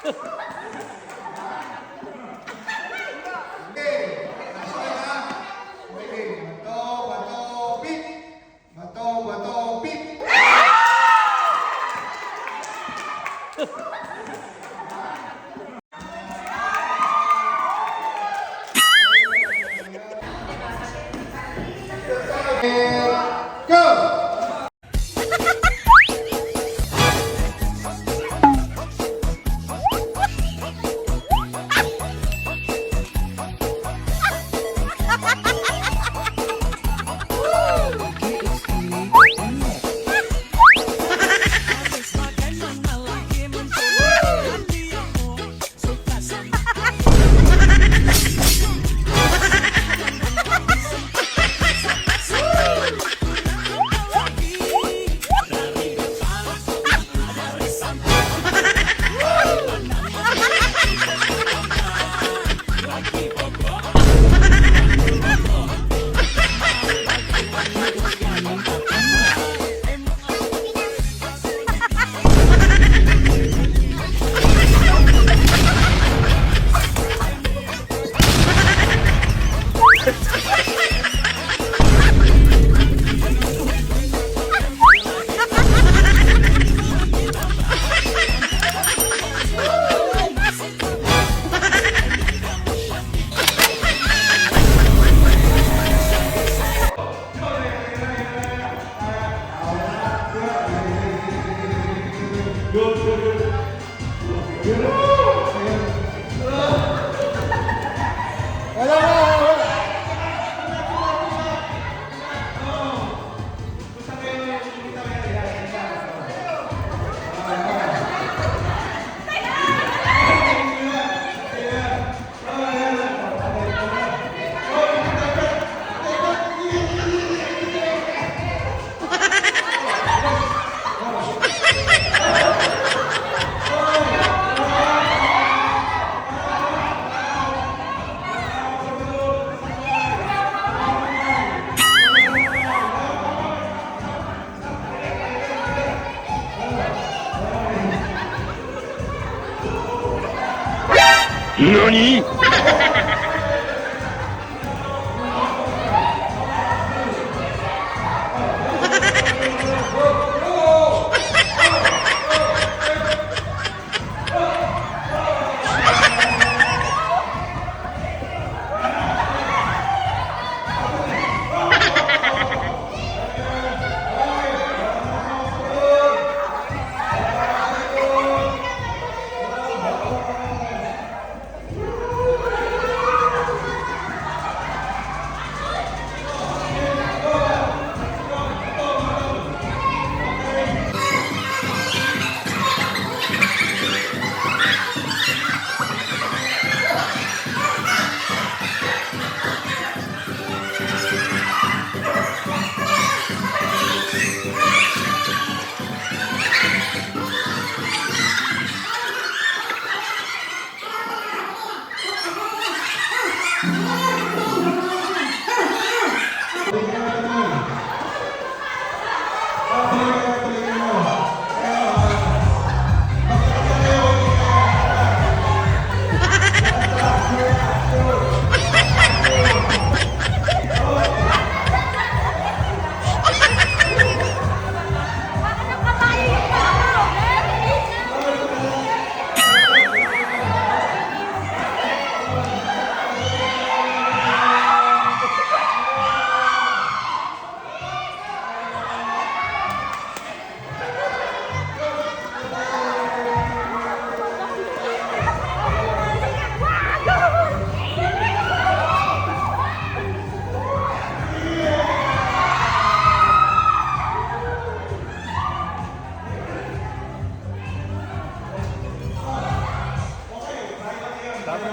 何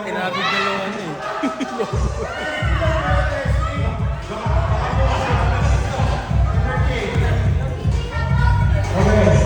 Tinapid na yung ano eh. Okay.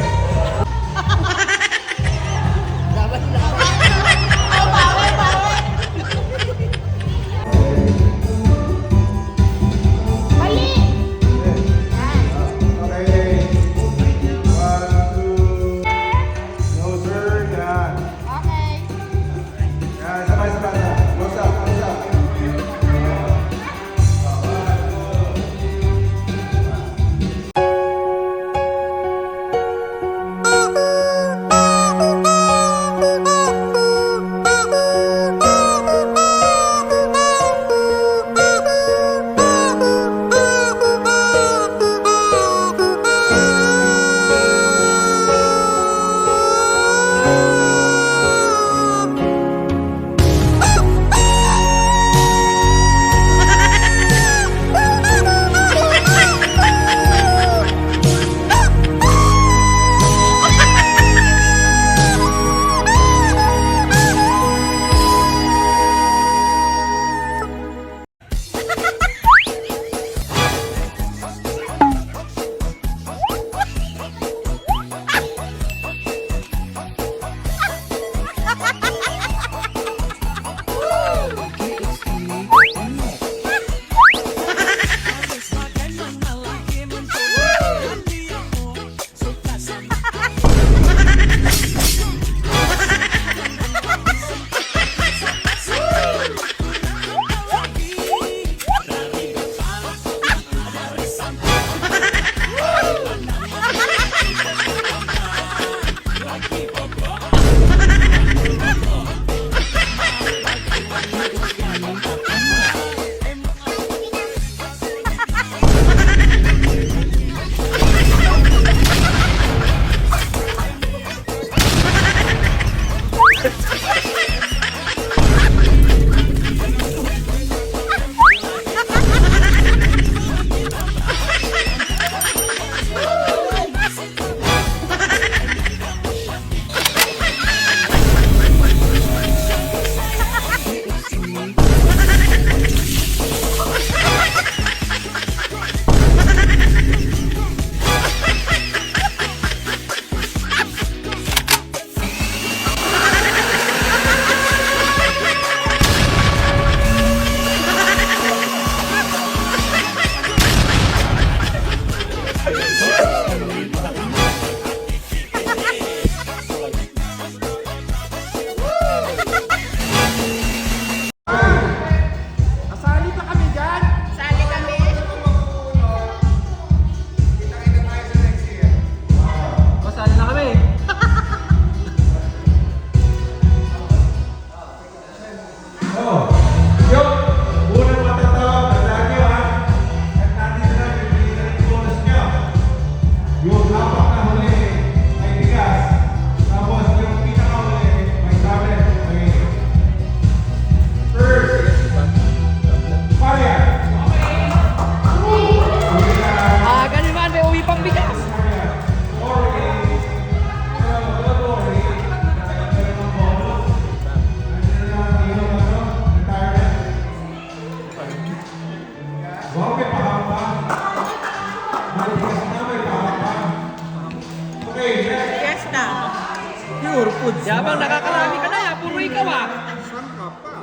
dalawa. Saan ka pa?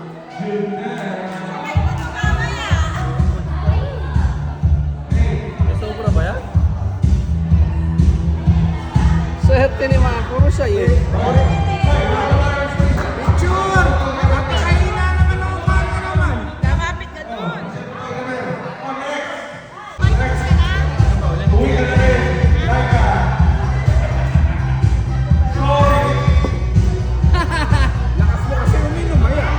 May sobra ba yan? Swerte ni mga puro siya eh. Picture! Napakain na naman ang umaga naman. Kamapit ka doon. Lakas mo kasi uminom, ayan.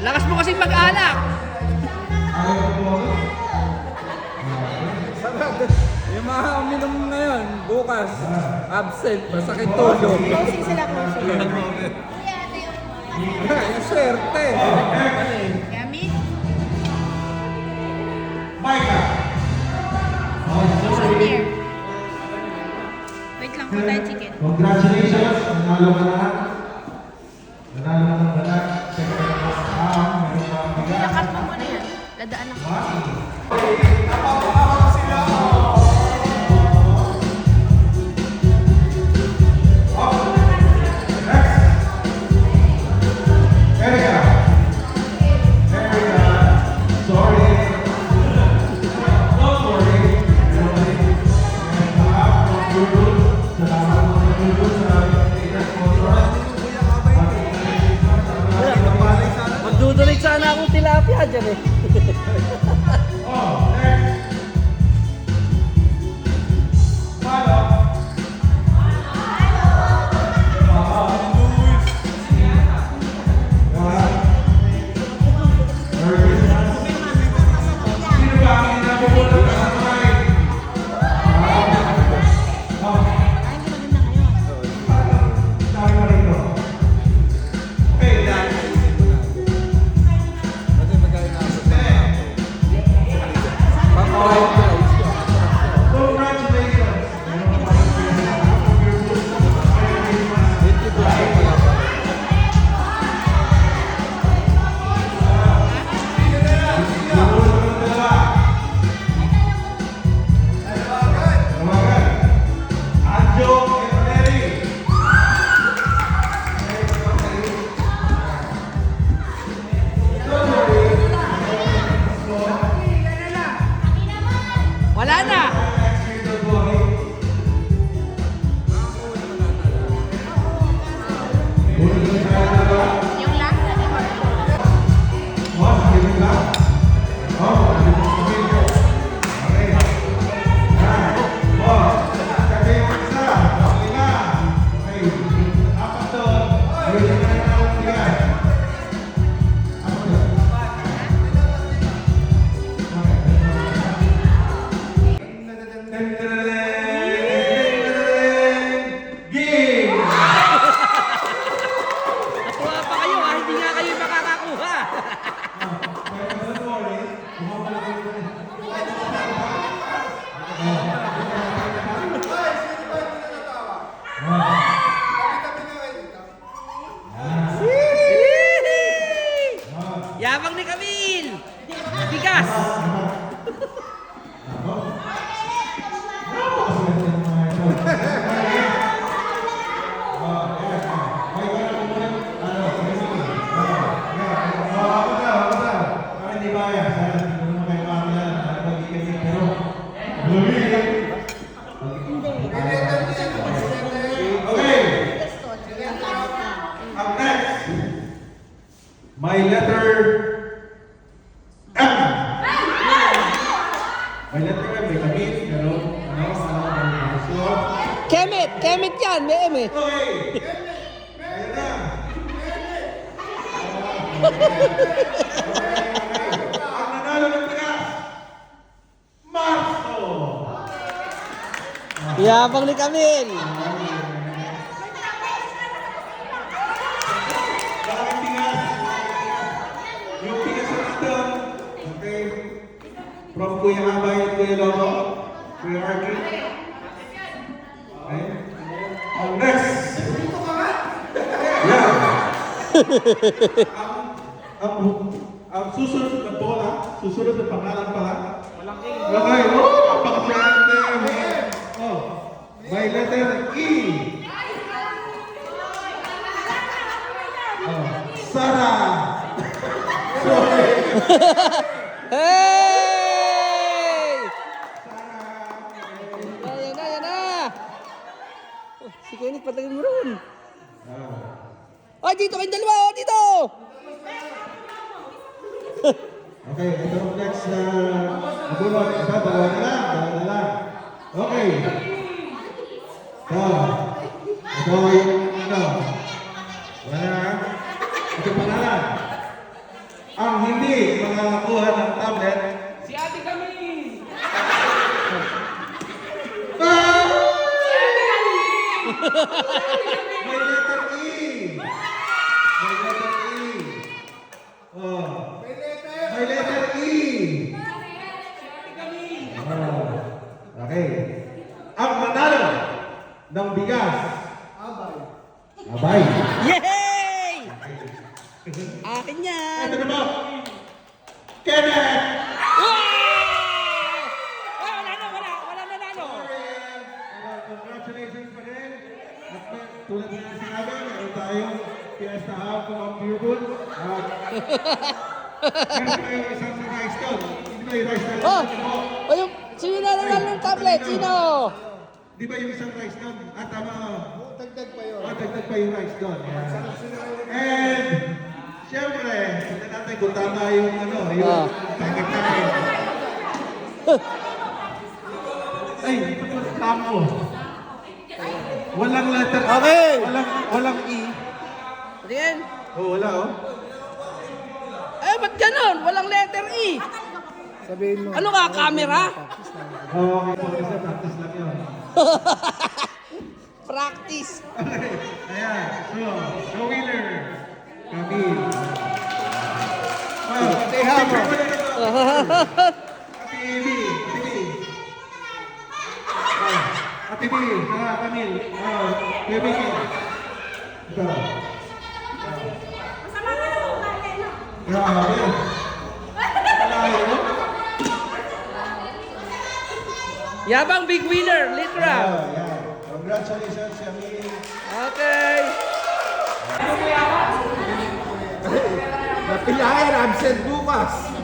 Lakas mo kasing mag-alak. Yung mga uminom ngayon, bukas, absent, masakit tulog. Closing sila, closing. Yung swerte. Yummy? Souvenir. Wait lang po tayo, chicken. Congratulations! Nanalo ka na. Nanalo ka ng balat. Siyempre, meron ka bigas. Lakat mo muna yan. Ladaan ako. Erika! Erika! Sorry! Don't worry! Salamat po sa tulog sa latest sponsor. Magdudunit sana akong tilapia dyan eh. Oh, next! Follow! Kasi magkain na ako sa Wala na. Yung last na di ba? Natuwa pa kayo ah. Hindi nga kayo makakakuha. Yabang ni Camille. Bigas. My letter M. My letter M, may kamit, pero Kemit. Kemit yan. May M eh. okay. Ayan na. Ang nanalo ng bigas, Marso. Yabang ni Camille. Bakit bigas? Yung bigas natin. Okay. From Kuya Abay at Kuya Lobo. Kuya Arky. Okay. Next. Yeah. Ang susunod na bola, susunod na pangalan pala. Okay, oh, pang-brand. Oh, may letter E. Hey! Yan na, yan na! Si Kenneth, patagin mo ron. Ay, dito kayong dalawa! Oh, dito! Okay, ito ang next na nabunod. Ito, dalawa na lang. Dalawa na lang. Okay. Ito yung ano. Wala na. Ito pangalan. Ang hindi makakakuha ng tablet. Si Ate Camille! May letter E. May letter E. Oh. May letter E. Oh. Okay. Ang manalo ng bigas. Abay. Yay! Akin yan! Ito na mo. Kenneth! Wala nanalo! Congratulations pa rin. At tulad na sinabi, meron tayong Fiesta Hub from Pure At meron tayong isang rice stone. Hindi ba yung rice stone? Oh! O yung, sino nanalo ng tablet? Sino? Di ba yung isang rice stone? Ah, tama. Dagdag pa yun. Dagdag pa yung rice stone. And, syempre, hindi natin kung tama yung ano, yung target natin. Ay, ito po tamo. Walang letter. Okay. Walang E. Tingin. Oh, wala oh. Eh, ba't ganon? Walang letter E. Sabihin mo. Ano ka, camera? Oh, okay po. Kasi practice lang yun. Practice. Okay. Ayan. So, the winner. Camille. Oh, Say hi mo. Ate Amy. Ate B. Camille. Oh, baby Kim. Ito. Masama ka na kung kaya, no? Grabe. Malayo. Yabang big winner, literal. Oh, yeah. Congratulations, Camille. Okay. Napilayan, absent bukas.